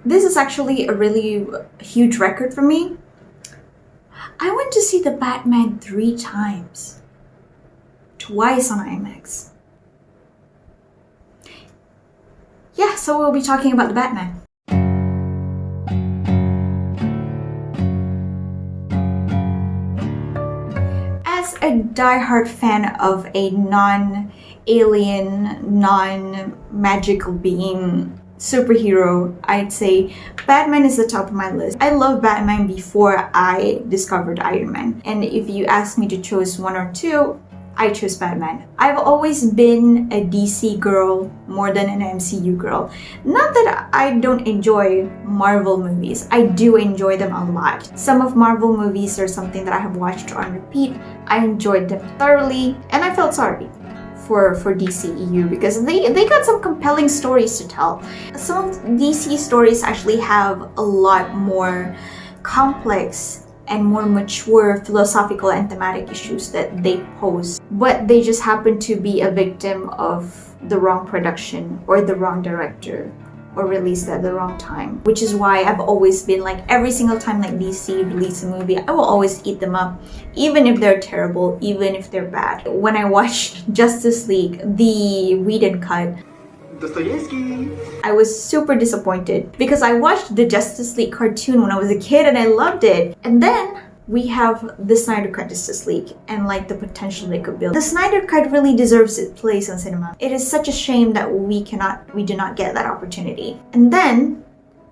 This is actually a really huge record for me. I went to see the Batman 3 times. Twice on IMAX. Yeah, so we'll be talking about the Batman. As a diehard fan of a non-alien, non-magical being superhero, I'd say Batman is the top of my list. I love Batman before I discovered Iron Man. And if you ask me to choose one or two, I chose Batman. I've always been a DC girl more than an MCU girl. Not that I don't enjoy Marvel movies. I do enjoy them a lot. Some of Marvel movies are something that I have watched on repeat. I enjoyed them thoroughly, and I felt sorry for DCEU because they got some compelling stories to tell. Some of DC stories actually have a lot more complex and more mature philosophical and thematic issues that they pose, but they just happen to be a victim of the wrong production or the wrong director or released at the wrong time, which is why I've always been like, every single time like DC release a movie, I will always eat them up, even if they're terrible, even if they're bad. When I watched Justice League, the Whedon cut, I was super disappointed because I watched the Justice League cartoon when I was a kid and I loved it. And then we have the Snyder Cut Justice League and like the potential they could build. The Snyder Cut really deserves its place on cinema. It is such a shame that we do not get that opportunity. And then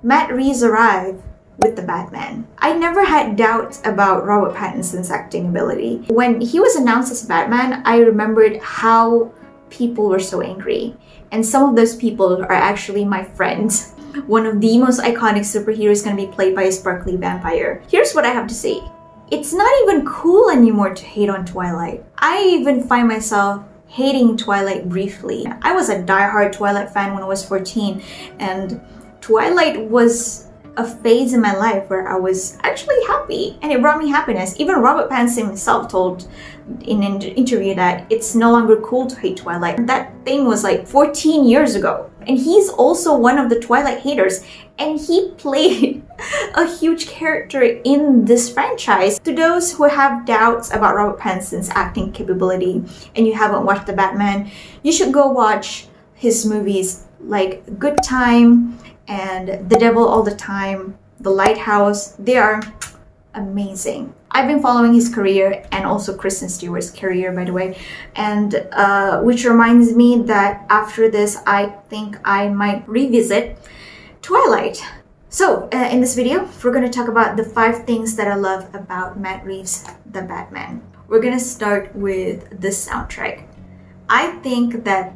Matt Reeves arrived with the Batman. I never had doubts about Robert Pattinson's acting ability. When he was announced as Batman, I remembered how people were so angry. And some of those people are actually my friends. One of the most iconic superheroes is going to be played by a sparkly vampire. Here's what I have to say. It's not even cool anymore to hate on Twilight. I even find myself hating Twilight briefly. I was a diehard Twilight fan when I was 14, and Twilight was a phase in my life where I was actually happy, and it brought me happiness. Even Robert Pattinson himself told in an interview that it's no longer cool to hate Twilight. That thing was like 14 years ago. And he's also one of the Twilight haters, and he played a huge character in this franchise. To those who have doubts about Robert Pattinson's acting capability and you haven't watched The Batman, you should go watch his movies like Good Time and The Devil All the Time, The Lighthouse. They are amazing. I've been following his career and also Kristen Stewart's career, by the way, and which reminds me that after this, I think I might revisit Twilight. So in this video, we're going to talk about the 5 things that I love about Matt Reeves' The Batman. We're going to start with the soundtrack. I think that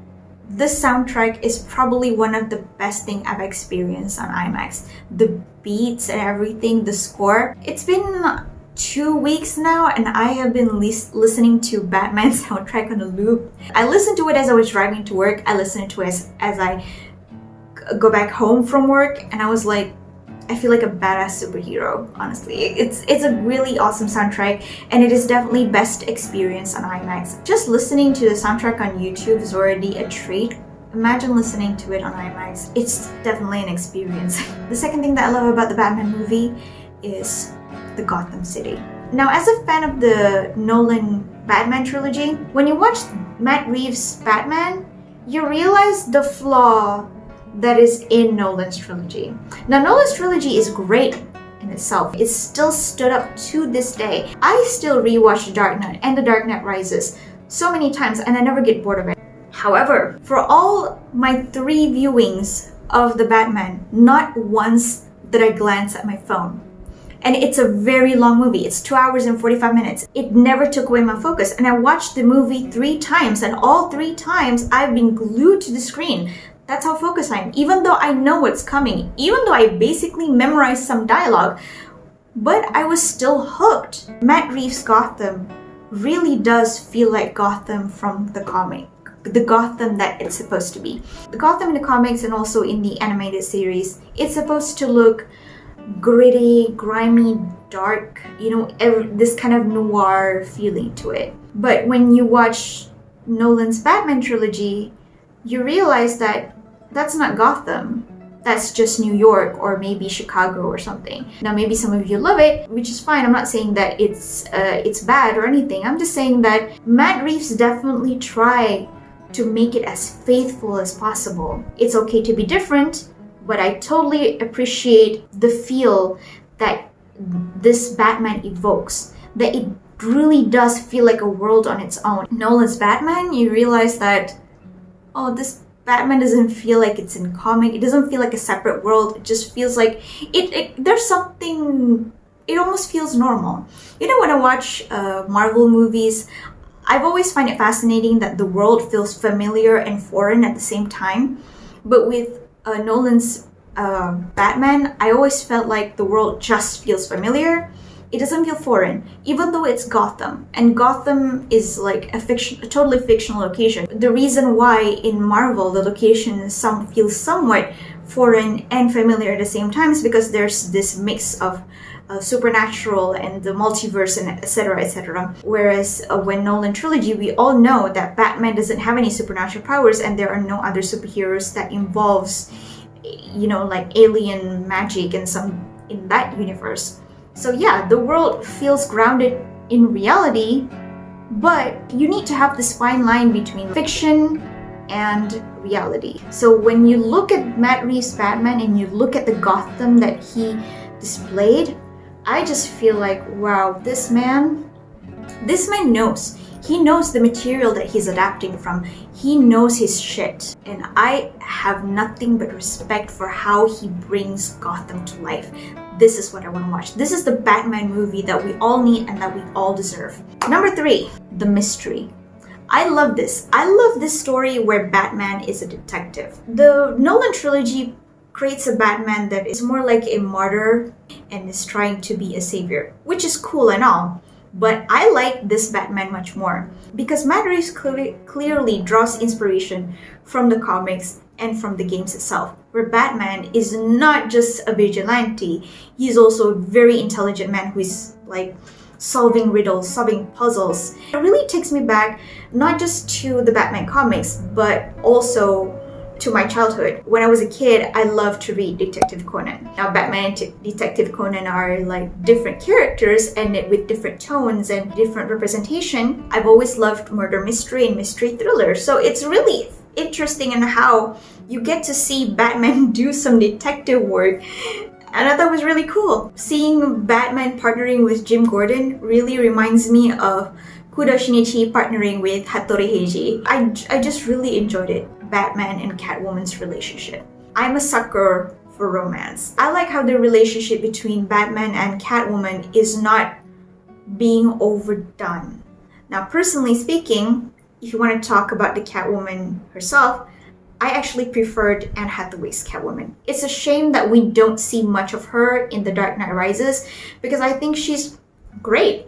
this soundtrack is probably one of the best thing I've experienced on IMAX. The beats and everything, the score. It's been 2 weeks now and I have been listening to Batman soundtrack on a loop. I listened to it as I was driving to work. I listened to it as I go back home from work, and I was like, I feel like a badass superhero, honestly. It's a really awesome soundtrack, and it is definitely best experience on IMAX. Just listening to the soundtrack on YouTube is already a treat. Imagine listening to it on IMAX. It's definitely an experience. The second thing that I love about the Batman movie is the Gotham City. Now, as a fan of the Nolan Batman trilogy, when you watch Matt Reeves' Batman, you realize the flaw that is in Nolan's trilogy. Now, Nolan's trilogy is great in itself. It still stood up to this day. I still rewatch The Dark Knight and The Dark Knight Rises so many times, and I never get bored of it. However, for all my 3 viewings of the Batman, not once did I glance at my phone. And it's a very long movie. It's 2 hours and 45 minutes. It never took away my focus. And I watched the movie 3 times, and all 3 times I've been glued to the screen. That's how focused I am. Even though I know what's coming, even though I basically memorized some dialogue, but I was still hooked. Matt Reeves' Gotham really does feel like Gotham from the comic. The Gotham that it's supposed to be. The Gotham in the comics and also in the animated series, it's supposed to look gritty, grimy, dark, this kind of noir feeling to it. But when you watch Nolan's Batman trilogy, you realize that that's not Gotham. that's just New York or maybe Chicago or something. Now maybe some of you love it, which is fine. I'm not saying that it's bad or anything. I'm just saying that Matt Reeves definitely try to make it as faithful as possible. It's okay to be different, but I totally appreciate the feel that this Batman evokes, that it really does feel like a world on its own. Nolan's Batman, you realize that, oh, this Batman doesn't feel like it's in comic. It doesn't feel like a separate world. It just feels like there's something, it almost feels normal. You know, when I watch Marvel movies, I've always find it fascinating that the world feels familiar and foreign at the same time. But with Nolan's Batman, I always felt like the world just feels familiar. It doesn't feel foreign, even though it's Gotham. And Gotham is like a totally fictional location. The reason why in Marvel the location feels somewhat foreign and familiar at the same time is because there's this mix of supernatural and the multiverse and etc. etc. Whereas when Nolan trilogy, we all know that Batman doesn't have any supernatural powers and there are no other superheroes that involves, you know, like alien magic and some in that universe. So yeah, the world feels grounded in reality, but you need to have this fine line between fiction and reality. So when you look at Matt Reeves' Batman and you look at the Gotham that he displayed, I just feel like, wow, this man knows. He knows the material that he's adapting from. He knows his shit. And I have nothing but respect for how he brings Gotham to life. This is what I want to watch. This is the Batman movie that we all need and that we all deserve. Number 3, the mystery. I love this. I love this story where Batman is a detective. The Nolan trilogy creates a Batman that is more like a martyr and is trying to be a savior, which is cool and all. But I like this Batman much more because Matt Reeves clearly draws inspiration from the comics and from the games itself, where Batman is not just a vigilante, he's also a very intelligent man who is like solving riddles, solving puzzles. It really takes me back not just to the Batman comics, but also to my childhood. When I was a kid, I loved to read Detective Conan. Now, Batman and Detective Conan are like different characters and with different tones and different representation. I've always loved murder mystery and mystery thriller. So it's really interesting in how you get to see Batman do some detective work. And I thought it was really cool. Seeing Batman partnering with Jim Gordon really reminds me of Kudo Shinichi partnering with Hattori Heiji. I just really enjoyed it. Batman and Catwoman's relationship. I'm a sucker for romance. I like how the relationship between Batman and Catwoman is not being overdone. Now, personally speaking, if you want to talk about the Catwoman herself, I actually preferred Anne Hathaway's Catwoman. It's a shame that we don't see much of her in The Dark Knight Rises because I think she's great.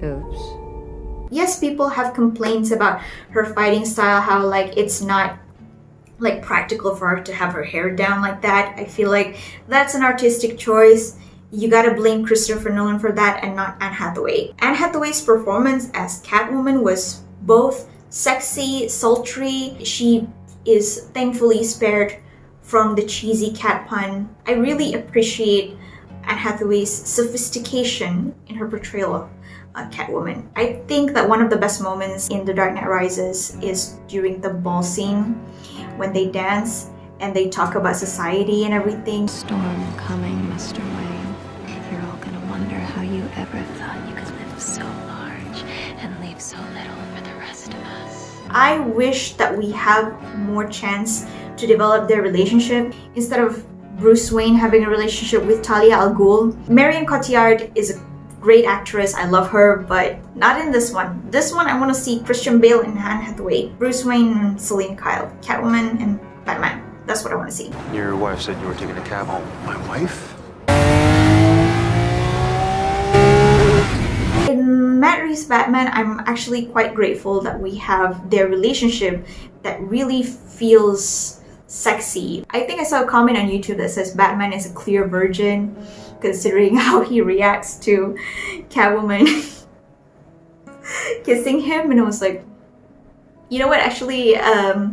Oops. Yes, people have complaints about her fighting style, how like it's not like practical for her to have her hair down like that. I feel like that's an artistic choice. You gotta blame Christopher Nolan for that and not Anne Hathaway. Anne Hathaway's performance as Catwoman was both sexy, sultry. She is thankfully spared from the cheesy cat pun. I really appreciate Anne Hathaway's sophistication in her portrayal of Catwoman. I think that one of the best moments in The Dark Knight Rises is during the ball scene when they dance and they talk about society and everything. Storm coming, Mr. Wayne. You're all gonna wonder how you ever thought you could live so large and leave so little for the rest of us. I wish that we have more chance to develop their relationship instead of Bruce Wayne having a relationship with Talia al Ghul. Marion Cotillard is a great actress, I love her, but not in this one. This one I want to see Christian Bale and Anne Hathaway, Bruce Wayne and Selina Kyle, Catwoman and Batman. That's what I want to see. Your wife said you were taking a cab home. My wife? In Matt Reeves' Batman, I'm actually quite grateful that we have their relationship that really feels sexy. I think I saw a comment on YouTube that says Batman is a clear virgin, considering how he reacts to Catwoman. kissing him, and I was like, you know what, actually, yeah,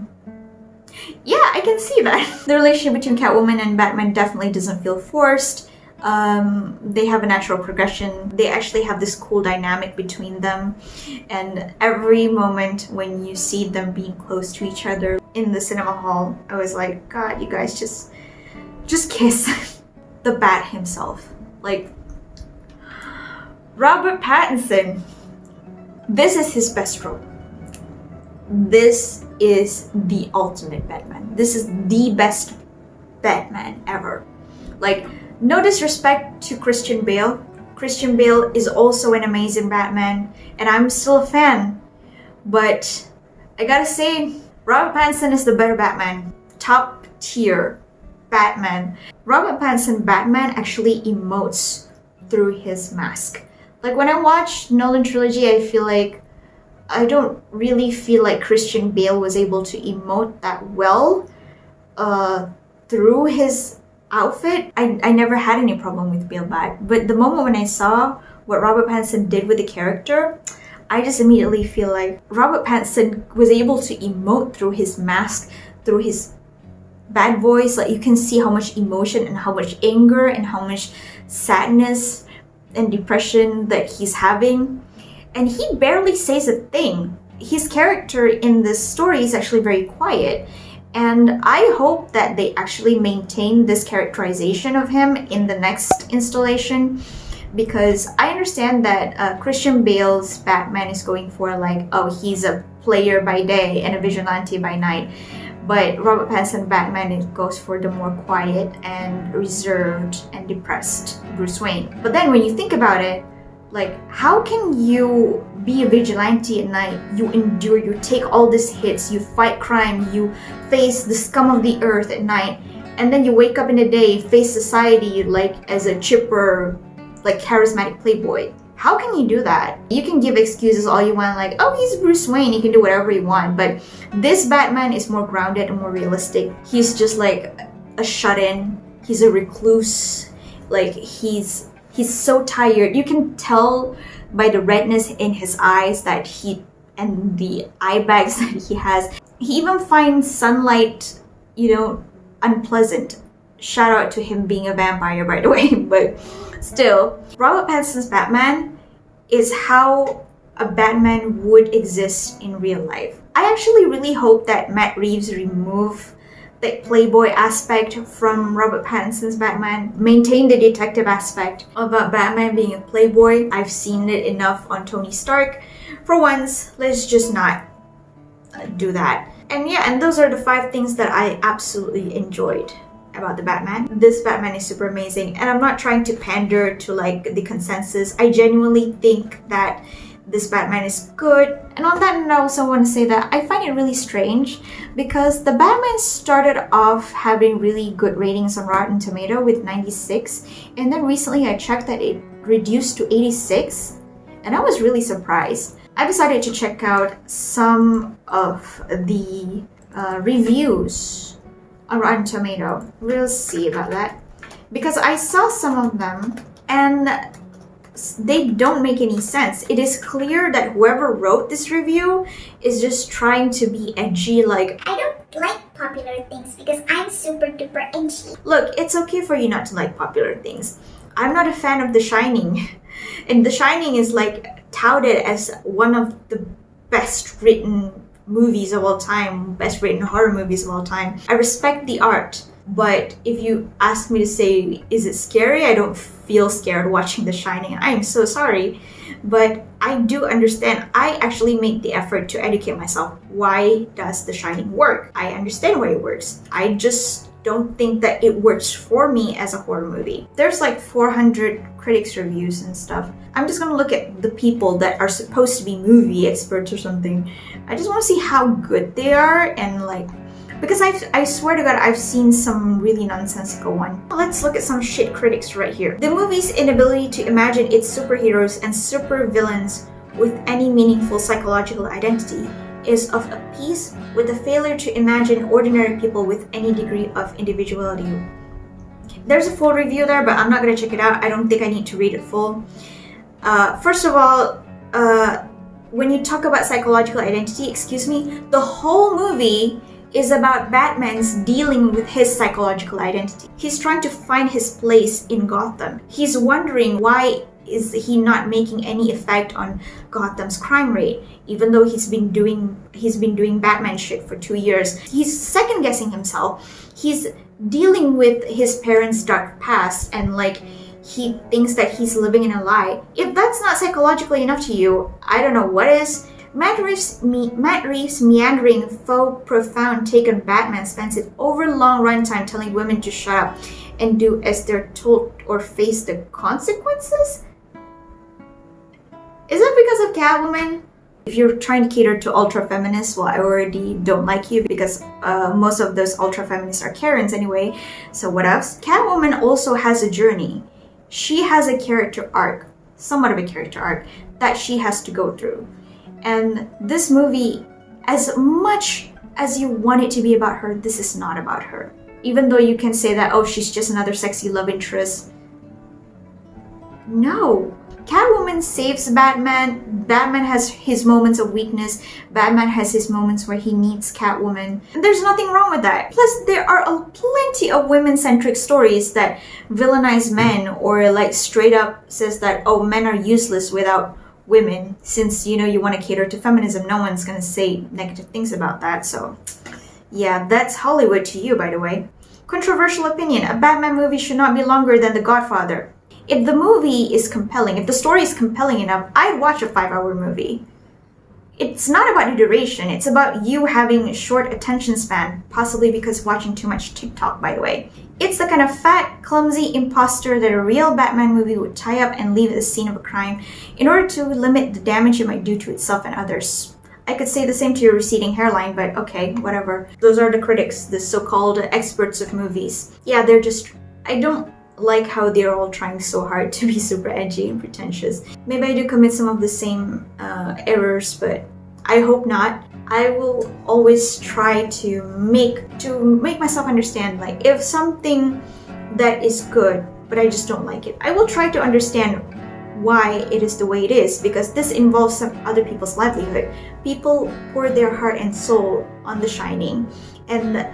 I can see that. The relationship between Catwoman and Batman definitely doesn't feel forced. They have a natural progression. They actually have this cool dynamic between them, and every moment when you see them being close to each other in the cinema hall, I was like, God, you guys just kiss. The Bat himself, like Robert Pattinson, this is his best role. This is the ultimate Batman. This is the best Batman ever. Like, no disrespect to Christian Bale. Christian Bale is also an amazing Batman, and I'm still a fan. But I gotta say, Robert Pattinson is the better Batman. Top tier Batman. Robert Pattinson Batman actually emotes through his mask. Like, when I watch Nolan Trilogy, I don't really feel like Christian Bale was able to emote that well through his outfit. I never had any problem with Bale Bat, but the moment when I saw what Robert Pattinson did with the character, I just immediately feel like Robert Pattinson was able to emote through his mask, through his bad voice. Like, you can see how much emotion and how much anger and how much sadness and depression that he's having. And he barely says a thing. His character in this story is actually very quiet. And I hope that they actually maintain this characterization of him in the next installation, because I understand that Christian Bale's Batman is going for like, oh, he's a player by day and a vigilante by night. But Robert Pattinson Batman, it goes for the more quiet and reserved and depressed Bruce Wayne. But then when you think about it, like, how can you be a vigilante at night? You endure, you take all these hits, you fight crime, you face the scum of the earth at night, and then you wake up in the day, face society like as a chipper, like charismatic playboy. How can you do that? You can give excuses all you want, like, oh, he's Bruce Wayne, he can do whatever he wants, but this Batman is more grounded and more realistic. He's just like a shut-in, he's a recluse, like he's so tired. You can tell by the redness in his eyes that and the eye bags that he has. He even finds sunlight, unpleasant. Shout out to him being a vampire, by the way, but still, Robert Pattinson's Batman is how a Batman would exist in real life. I actually really hope that Matt Reeves remove the playboy aspect from Robert Pattinson's Batman, maintain the detective aspect of Batman being a playboy. I've seen it enough on Tony Stark. For once, let's just not do that. And yeah, and those are the 5 things that I absolutely enjoyed about the Batman. This Batman is super amazing, and I'm not trying to pander to like the consensus. I genuinely think that this Batman is good. And on that note, I also want to say that I find it really strange because the Batman started off having really good ratings on Rotten Tomato with 96, and then recently I checked that it reduced to 86, and I was really surprised. I decided to check out some of the reviews on Rotten Tomato. We'll see about that, because I saw some of them and they don't make any sense. It is clear that whoever wrote this review is just trying to be edgy, like, I don't like popular things because I'm super duper edgy. Look, it's okay for you not to like popular things. I'm not a fan of The Shining. And The Shining is like touted as one of the best written movies of all time, best written horror movies of all time. I respect the art, but if you ask me to say, is it scary? I don't feel scared watching The Shining. I am so sorry, but I do understand. I actually make the effort to educate myself. Why does The Shining work? I understand why it works. I just don't think that it works for me as a horror movie. There's like 400 critics reviews and stuff. I'm just gonna look at the people that are supposed to be movie experts or something. I just want to see how good they are, and like, because I swear to God, I've seen some really nonsensical one. Let's look at some shit critics right here. The movie's inability to imagine its superheroes and supervillains with any meaningful psychological identity is of a piece with the failure to imagine ordinary people with any degree of individuality. There's a full review there, but I'm not gonna check it out. I don't think I need to read it full. First of all, when you talk about psychological identity, excuse me, the whole movie is about Batman's dealing with his psychological identity. He's trying to find his place in Gotham. He's wondering why is he not making any effect on Gotham's crime rate, even though he's been doing Batman shit for 2 years. He's second guessing himself. He's dealing with his parents' dark past, and like he thinks that he's living in a lie. If that's not psychologically enough to you, I don't know what is. Matt Reeves' meandering, faux profound take on Batman spends an overlong runtime telling women to shut up and do as they're told or face the consequences? Is it because of Catwoman? If you're trying to cater to ultra-feminists, well, I already don't like you because most of those ultra-feminists are Karens anyway, so what else? Catwoman also has a journey. She has a character arc, somewhat of a character arc, that she has to go through. And this movie, as much as you want it to be about her, this is not about her. Even though you can say that, oh, she's just another sexy love interest. No. Catwoman saves Batman. Batman has his moments of weakness. Batman has his moments where he needs Catwoman. And there's nothing wrong with that. Plus, there are plenty of women-centric stories that villainize men or like straight up says that, oh, men are useless without women. Since, you know, you want to cater to feminism, no one's going to say negative things about that. So, yeah, that's Hollywood to you, by the way. Controversial opinion. A Batman movie should not be longer than The Godfather. If the movie is compelling, if the story is compelling enough, I'd watch a 5-hour movie. It's not about the duration, it's about you having a short attention span, possibly because watching too much TikTok, by the way. It's the kind of fat, clumsy imposter that a real Batman movie would tie up and leave at the scene of a crime in order to limit the damage it might do to itself and others. I could say the same to your receding hairline, but okay, whatever. Those are the critics, the so-called experts of movies. Yeah, they're just... I don't like how they're all trying so hard to be super edgy and pretentious. Maybe I do commit some of the same errors, but I hope not. I will always try to make myself understand, like, if something that is good, but I just don't like it, I will try to understand why it is the way it is, because this involves some other people's livelihood. People pour their heart and soul on The Shining, and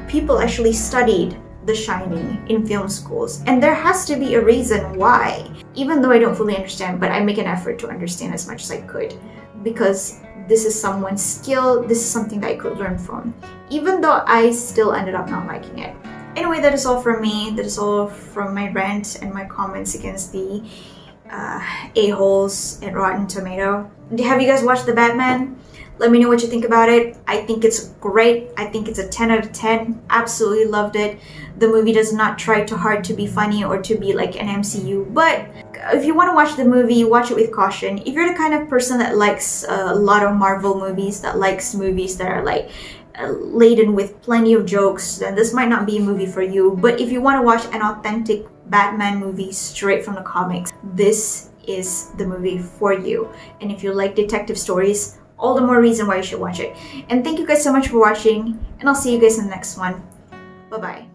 people actually studied The Shining in film schools, and there has to be a reason why, even though I don't fully understand, but I make an effort to understand as much as I could, because this is someone's skill, this is something that I could learn from, even though I still ended up not liking it. Anyway, that is all from me. That is all from my rant and my comments against the a-holes at Rotten Tomato. Have you guys watched The Batman? Let me know what you think about it. I think it's great. I think it's a 10 out of 10. Absolutely loved it. The movie does not try too hard to be funny or to be like an MCU, but if you want to watch the movie, watch it with caution. If you're the kind of person that likes a lot of Marvel movies, that likes movies that are like laden with plenty of jokes, then this might not be a movie for you. But if you want to watch an authentic Batman movie straight from the comics, this is the movie for you. And if you like detective stories, all the more reason why you should watch it. And thank you guys so much for watching, and I'll see you guys in the next one. Bye-bye.